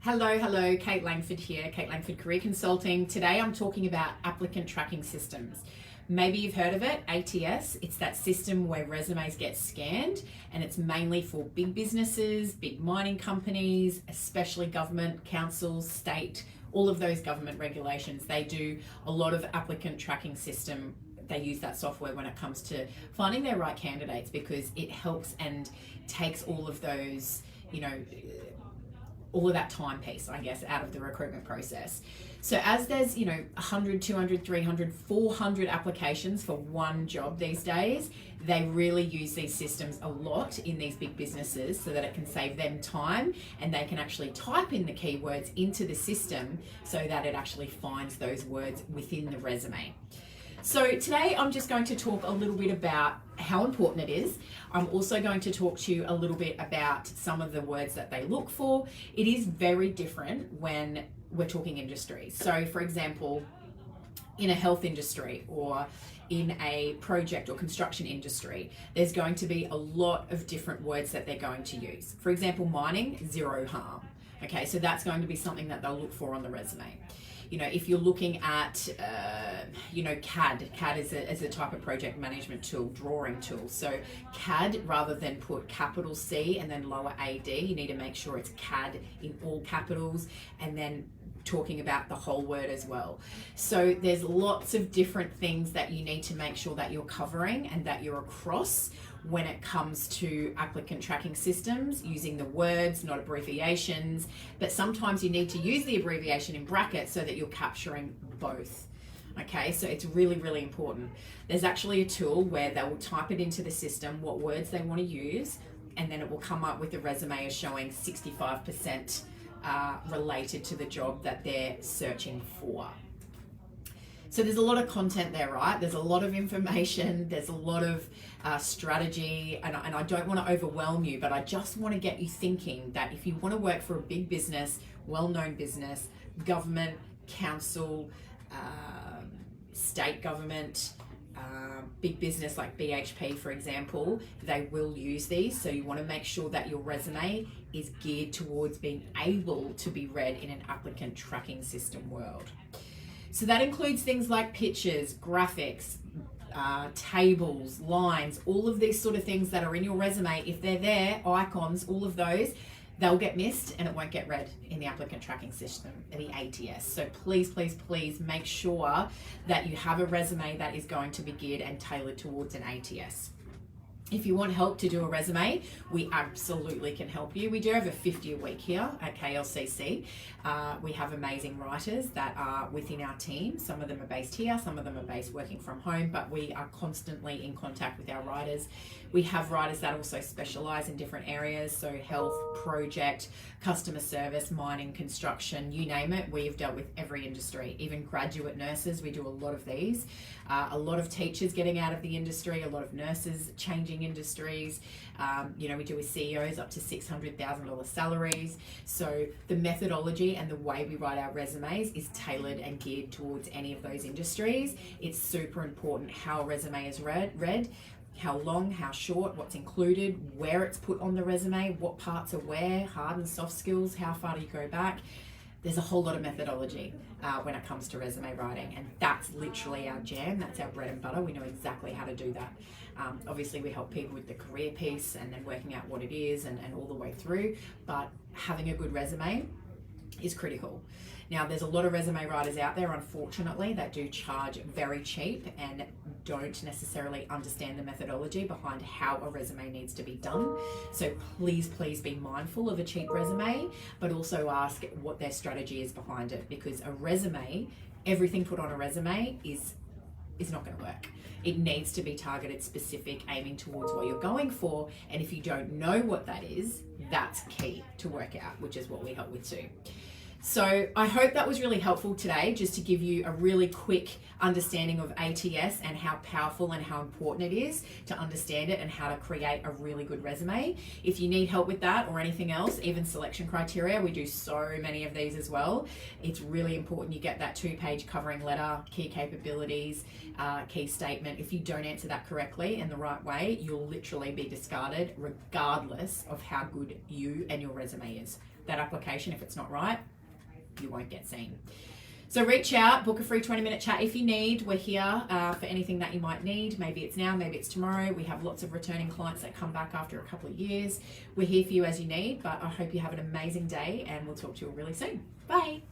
Hello, Kate Langford here, Kate Langford Career Consulting. Today I'm talking about applicant tracking systems. Maybe you've heard of it, ATS. It's that system where resumes get scanned, and it's mainly for big businesses, big mining companies, especially government, councils, state, all of those government regulations. They do a lot of applicant tracking system. They use that software when it comes to finding their right candidates, because it helps and takes all of those, all of that time piece, I guess, out of the recruitment process. So as there's, 100, 200, 300, 400 applications for one job these days, they really use these systems a lot in these big businesses so that it can save them time, and they can actually type in the keywords into the system so that it actually finds those words within the resume. So today I'm just going to talk a little bit about how important it is. I'm also going to talk to you a little bit about some of the words that they look for. It is very different when we're talking industry. So for example, in a health industry or in a project or construction industry, there's going to be a lot of different words that they're going to use. For example, mining, zero harm. Okay, so that's going to be something that they'll look for on the resume. If you're looking at, CAD is a type of project management tool, drawing tool. So CAD, rather than put capital C and then lower AD, you need to make sure it's CAD in all capitals, and then talking about the whole word as well. So there's lots of different things that you need to make sure that you're covering and that you're across when it comes to applicant tracking systems, using the words, not abbreviations, but sometimes you need to use the abbreviation in brackets so that you're capturing both. Okay, so it's really, really important. There's actually a tool where they will type it into the system, what words they want to use, and then it will come up with a resume as showing 65% related to the job that they're searching for. So there's a lot of content there, right? There's a lot of information, there's a lot of strategy, and I don't want to overwhelm you, but I just want to get you thinking that if you want to work for a big business, well-known business, government, council, state government, big business like BHP, for example, they will use these. So you want to make sure that your resume is geared towards being able to be read in an applicant tracking system world. So that includes things like pictures, graphics, tables, lines, all of these sort of things that are in your resume. If they're there, icons, all of those, they'll get missed and it won't get read in the applicant tracking system, the ATS. So please make sure that you have a resume that is going to be geared and tailored towards an ATS. If you want help to do a resume, we absolutely can help you. We do have a 50 a week here at KLCC. We have amazing writers that are within our team. Some of them are based here, some of them are based working from home, but we are constantly in contact with our writers. We have writers that also specialize in different areas, so health, project, customer service, mining, construction, you name it. We've dealt with every industry, even graduate nurses. We do a lot of these. A lot of teachers getting out of the industry, a lot of nurses changing industries. We do with CEOs up to $600,000 salaries. So the methodology and the way we write our resumes is tailored and geared towards any of those industries. It's super important how a resume is read, how long, how short, what's included, where it's put on the resume, what parts are where, hard and soft skills, how far do you go back. There's a whole lot of methodology when it comes to resume writing, and that's literally our jam. That's our bread and butter. We know exactly how to do that. Obviously, we help people with the career piece and then working out what it is and all the way through, but having a good resume is critical. Now, there's a lot of resume writers out there, unfortunately, that do charge very cheap and don't necessarily understand the methodology behind how a resume needs to be done. So please be mindful of a cheap resume, but also ask what their strategy is behind it, because a resume, everything put on a resume is not going to work. It needs to be targeted, specific, aiming towards what you're going for. And if you don't know what that is, that's key to work out, which is what we help with too. So I hope that was really helpful today, just to give you a really quick understanding of ATS and how powerful and how important it is to understand it and how to create a really good resume. If you need help with that or anything else, even selection criteria, we do so many of these as well. It's really important you get that 2-page covering letter, key capabilities, key statement. If you don't answer that correctly in the right way, you'll literally be discarded regardless of how good you and your resume is. that application. If it's not right, you won't get seen. So reach out, book a free 20-minute chat if you need. We're here for anything that you might need. Maybe it's now, maybe it's tomorrow. We have lots of returning clients that come back after a couple of years. We're here for you as you need, but I hope you have an amazing day, and we'll talk to you all really soon. Bye.